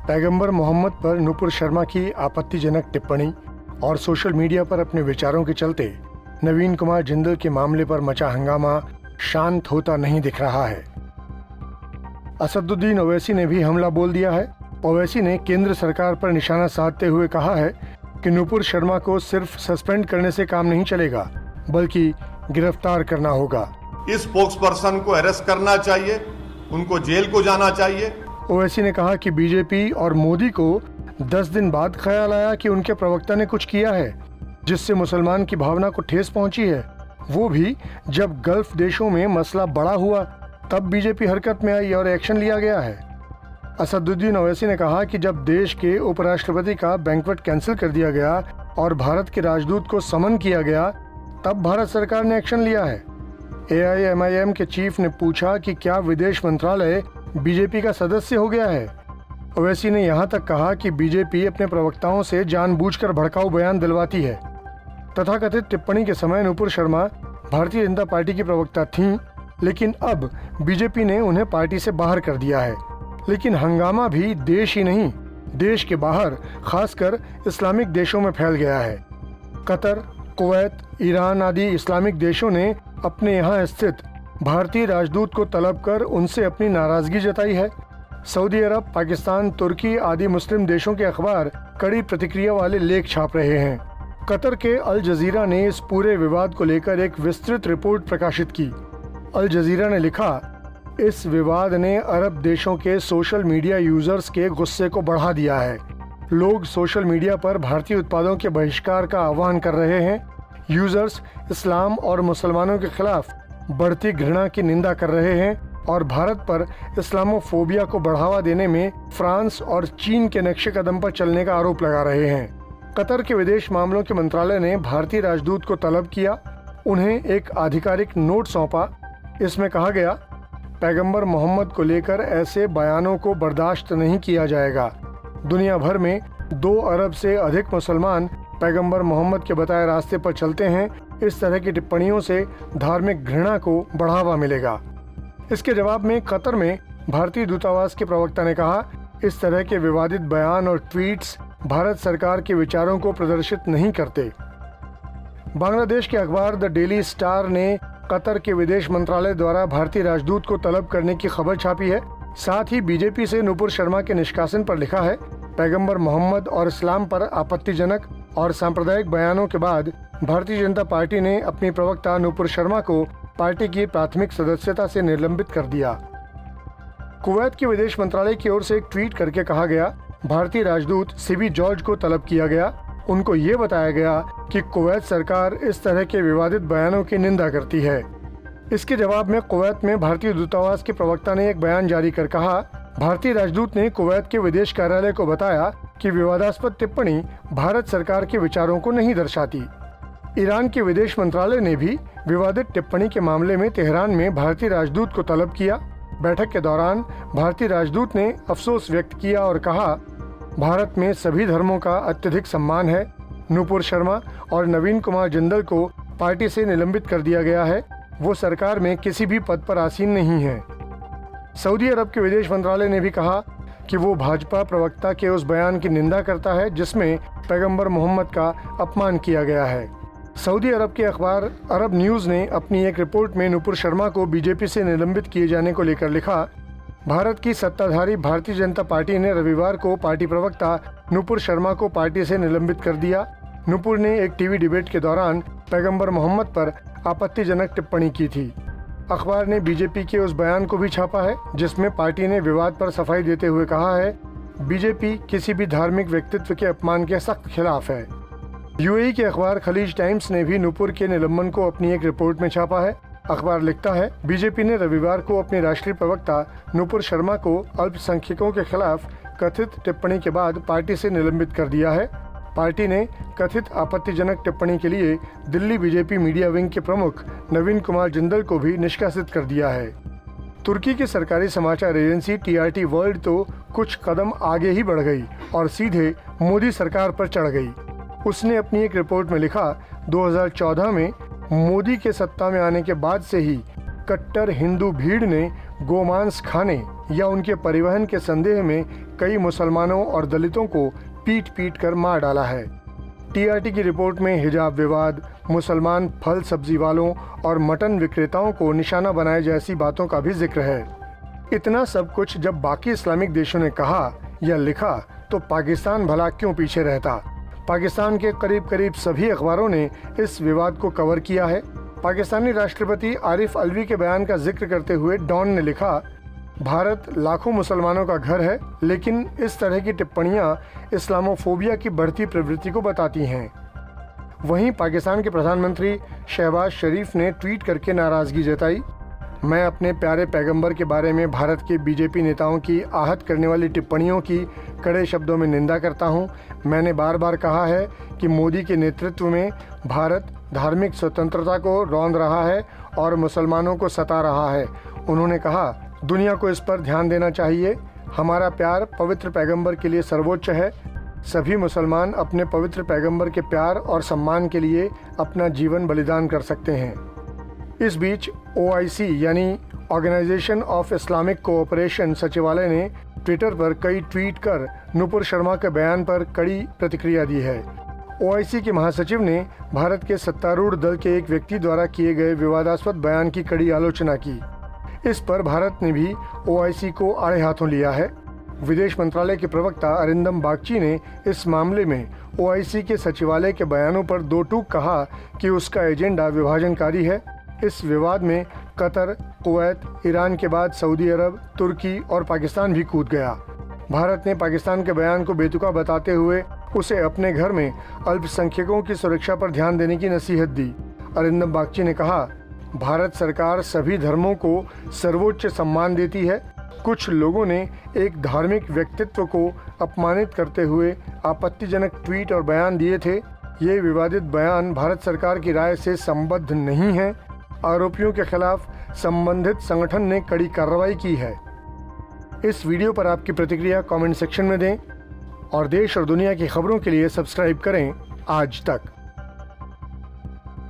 पैगंबर मोहम्मद पर नूपुर शर्मा की आपत्तिजनक टिप्पणी और सोशल मीडिया पर अपने विचारों के चलते नवीन कुमार जिंदल के मामले पर मचा हंगामा शांत होता नहीं दिख रहा है। असदुद्दीन ओवैसी ने भी हमला बोल दिया है। ओवैसी ने केंद्र सरकार पर निशाना साधते हुए कहा है कि नूपुर शर्मा को सिर्फ सस्पेंड करने से काम नहीं चलेगा, बल्कि गिरफ्तार करना होगा। इस स्पोक्सपर्सन को अरेस्ट करना चाहिए, उनको जेल को जाना चाहिए। ओवैसी ने कहा कि बीजेपी और मोदी को 10 दिन बाद ख्याल आया कि उनके प्रवक्ता ने कुछ किया है जिससे मुसलमान की भावना को ठेस पहुंची है, वो भी जब गल्फ देशों में मसला बड़ा हुआ तब बीजेपी हरकत में आई और एक्शन लिया गया है। असदुद्दीन ओवैसी ने कहा कि जब देश के उपराष्ट्रपति का बैंक्वेट कैंसिल कर दिया गया और भारत के राजदूत को समन किया गया तब भारत सरकार ने एक्शन लिया है। AIMIM के चीफ ने पूछा कि क्या विदेश मंत्रालय बीजेपी का सदस्य हो गया है। ओवैसी ने यहाँ तक कहा कि बीजेपी अपने प्रवक्ताओं से जानबूझकर भड़काऊ बयान दिलवाती है। तथाकथित टिप्पणी के समय नूपुर शर्मा भारतीय जनता पार्टी की प्रवक्ता थीं, लेकिन अब बीजेपी ने उन्हें पार्टी से बाहर कर दिया है। लेकिन हंगामा भी देश ही नहीं, देश के बाहर खासकर इस्लामिक देशों में फैल गया है। कतर, कुवैत, ईरान आदि इस्लामिक देशों ने अपने यहाँ स्थित भारतीय राजदूत को तलब कर उनसे अपनी नाराजगी जताई है। सऊदी अरब, पाकिस्तान, तुर्की आदि मुस्लिम देशों के अखबार कड़ी प्रतिक्रिया वाले लेख छाप रहे हैं। कतर के अल जजीरा ने इस पूरे विवाद को लेकर एक विस्तृत रिपोर्ट प्रकाशित की। अल जजीरा ने लिखा, इस विवाद ने अरब देशों के सोशल मीडिया यूजर्स के गुस्से को बढ़ा दिया है। लोग सोशल मीडिया पर भारतीय उत्पादों के बहिष्कार का आह्वान कर रहे हैं। यूजर्स इस्लाम और मुसलमानों के खिलाफ बढ़ती घृणा की निंदा कर रहे हैं और भारत पर इस्लामोफोबिया को बढ़ावा देने में फ्रांस और चीन के नक्शे कदम पर चलने का आरोप लगा रहे हैं। कतर के विदेश मामलों के मंत्रालय ने भारतीय राजदूत को तलब किया, उन्हें एक आधिकारिक नोट सौंपा। इसमें कहा गया, पैगंबर मोहम्मद को लेकर ऐसे बयानों को बर्दाश्त नहीं किया जाएगा। दुनिया भर में 2 अरब से अधिक मुसलमान पैगंबर मोहम्मद के बताए रास्ते पर चलते हैं। इस तरह की टिप्पणियों से धार्मिक घृणा को बढ़ावा मिलेगा। इसके जवाब में कतर में भारतीय दूतावास के प्रवक्ता ने कहा, इस तरह के विवादित बयान और ट्वीट्स भारत सरकार के विचारों को प्रदर्शित नहीं करते। बांग्लादेश के अखबार द डेली स्टार ने कतर के विदेश मंत्रालय द्वारा भारतीय राजदूत को तलब करने की खबर छापी है। साथ ही बीजेपी से नूपुर शर्मा के निष्कासन पर लिखा है, पैगंबर मोहम्मद और इस्लाम पर आपत्तिजनक और सांप्रदायिक बयानों के बाद भारतीय जनता पार्टी ने अपनी प्रवक्ता नूपुर शर्मा को पार्टी की प्राथमिक सदस्यता से निलंबित कर दिया। कुवैत के विदेश मंत्रालय की ओर से एक ट्वीट करके कहा गया, भारतीय राजदूत सीबी जॉर्ज को तलब किया गया। उनको ये बताया गया कि कुवैत सरकार इस तरह के विवादित बयानों की निंदा करती है। इसके जवाब में कुवैत में भारतीय दूतावास के प्रवक्ता ने एक बयान जारी कर कहा, भारतीय राजदूत ने कुवैत के विदेश कार्यालय को बताया कि विवादास्पद टिप्पणी भारत सरकार के विचारों को नहीं दर्शाती। ईरान के विदेश मंत्रालय ने भी विवादित टिप्पणी के मामले में तेहरान में भारतीय राजदूत को तलब किया। बैठक के दौरान भारतीय राजदूत ने अफसोस व्यक्त किया और कहा, भारत में सभी धर्मों का अत्यधिक सम्मान है। नूपुर शर्मा और नवीन कुमार जिंदल को पार्टी से निलंबित कर दिया गया है। वो सरकार में किसी भी पद पर आसीन नहीं है। सऊदी अरब के विदेश मंत्रालय ने भी कहा कि वो भाजपा प्रवक्ता के उस बयान की निंदा करता है जिसमें पैगंबर मोहम्मद का अपमान किया गया है। सऊदी अरब के अखबार अरब न्यूज़ ने अपनी एक रिपोर्ट में नूपुर शर्मा को बीजेपी से निलंबित किए जाने को लेकर लिखा, भारत की सत्ताधारी भारतीय जनता पार्टी ने रविवार को पार्टी प्रवक्ता नूपुर शर्मा को पार्टी से निलंबित कर दिया। नूपुर ने एक टीवी डिबेट के दौरान पैगंबर मोहम्मद पर आपत्तिजनक टिप्पणी की थी। अखबार ने बीजेपी के उस बयान को भी छापा है जिसमें पार्टी ने विवाद पर सफाई देते हुए कहा है, बीजेपी किसी भी धार्मिक व्यक्तित्व के अपमान के सख्त खिलाफ है। यूएई के अखबार खलीज टाइम्स ने भी नूपुर के निलंबन को अपनी एक रिपोर्ट में छापा है। अखबार लिखता है, बीजेपी ने रविवार को अपनी राष्ट्रीय प्रवक्ता नूपुर शर्मा को अल्पसंख्यकों के खिलाफ कथित टिप्पणी के बाद पार्टी से निलंबित कर दिया है। पार्टी ने कथित आपत्तिजनक टिप्पणी के लिए दिल्ली बीजेपी मीडिया विंग के प्रमुख नवीन कुमार जिंदल को भी निष्कासित कर दिया है। तुर्की की सरकारी समाचार एजेंसी TRT वर्ल्ड तो कुछ कदम आगे ही बढ़ गई और सीधे मोदी सरकार पर चढ़ गई। उसने अपनी एक रिपोर्ट में लिखा, 2014 में मोदी के सत्ता में आने के बाद से ही कट्टर हिंदू भीड़ ने गोमांस खाने या उनके परिवहन के संदेह में कई मुसलमानों और दलितों को पीट पीट कर मार डाला है। टीआरटी की रिपोर्ट में हिजाब विवाद, मुसलमान फल सब्जी वालों और मटन विक्रेताओं को निशाना बनाए जैसी बातों का भी जिक्र है। इतना सब कुछ जब बाकी इस्लामिक देशों ने कहा या लिखा तो पाकिस्तान भला क्यों पीछे रहता। पाकिस्तान के करीब करीब सभी अखबारों ने इस विवाद को कवर किया है। पाकिस्तानी राष्ट्रपति आरिफ अलवी के बयान का जिक्र करते हुए डॉन ने लिखा, भारत लाखों मुसलमानों का घर है, लेकिन इस तरह की टिप्पणियां इस्लामोफोबिया की बढ़ती प्रवृत्ति को बताती हैं। वहीं पाकिस्तान के प्रधानमंत्री शहबाज शरीफ ने ट्वीट करके नाराज़गी जताई। मैं अपने प्यारे पैगंबर के बारे में भारत के बीजेपी नेताओं की आहत करने वाली टिप्पणियों की कड़े शब्दों में निंदा करता हूं। मैंने बार बार कहा है कि मोदी के नेतृत्व में भारत धार्मिक स्वतंत्रता को रौंद रहा है और मुसलमानों को सता रहा है। उन्होंने कहा, दुनिया को इस पर ध्यान देना चाहिए। हमारा प्यार पवित्र पैगंबर के लिए सर्वोच्च है। सभी मुसलमान अपने पवित्र पैगंबर के प्यार और सम्मान के लिए अपना जीवन बलिदान कर सकते हैं। इस बीच OIC यानी ऑर्गेनाइजेशन ऑफ इस्लामिक कोऑपरेशन सचिवालय ने ट्विटर पर कई ट्वीट कर नुपुर शर्मा के बयान पर कड़ी प्रतिक्रिया दी है। OIC के महासचिव ने भारत के सत्तारूढ़ दल के एक व्यक्ति द्वारा किए गए विवादास्पद बयान की कड़ी आलोचना की। इस पर भारत ने भी OIC को आड़े हाथों लिया है। विदेश मंत्रालय के प्रवक्ता अरिंदम बागची ने इस मामले में OIC के सचिवालय के बयानों पर दो टूक कहा कि उसका एजेंडा विभाजनकारी है। इस विवाद में कतर, कुवैत, ईरान के बाद सऊदी अरब, तुर्की और पाकिस्तान भी कूद गया। भारत ने पाकिस्तान के बयान को बेतुका बताते हुए उसे अपने घर में अल्पसंख्यकों की सुरक्षा पर ध्यान देने की नसीहत दी। अरिंदम बागची ने कहा, भारत सरकार सभी धर्मों को सर्वोच्च सम्मान देती है। कुछ लोगों ने एक धार्मिक व्यक्तित्व को अपमानित करते हुए आपत्तिजनक ट्वीट और बयान दिए थे। ये विवादित बयान भारत सरकार की राय से संबद्ध नहीं है। आरोपियों के खिलाफ संबंधित संगठन ने कड़ी कार्रवाई की है। इस वीडियो पर आपकी प्रतिक्रिया कमेंट सेक्शन में दें और देश और दुनिया की खबरों के लिए सब्सक्राइब करें आज तक।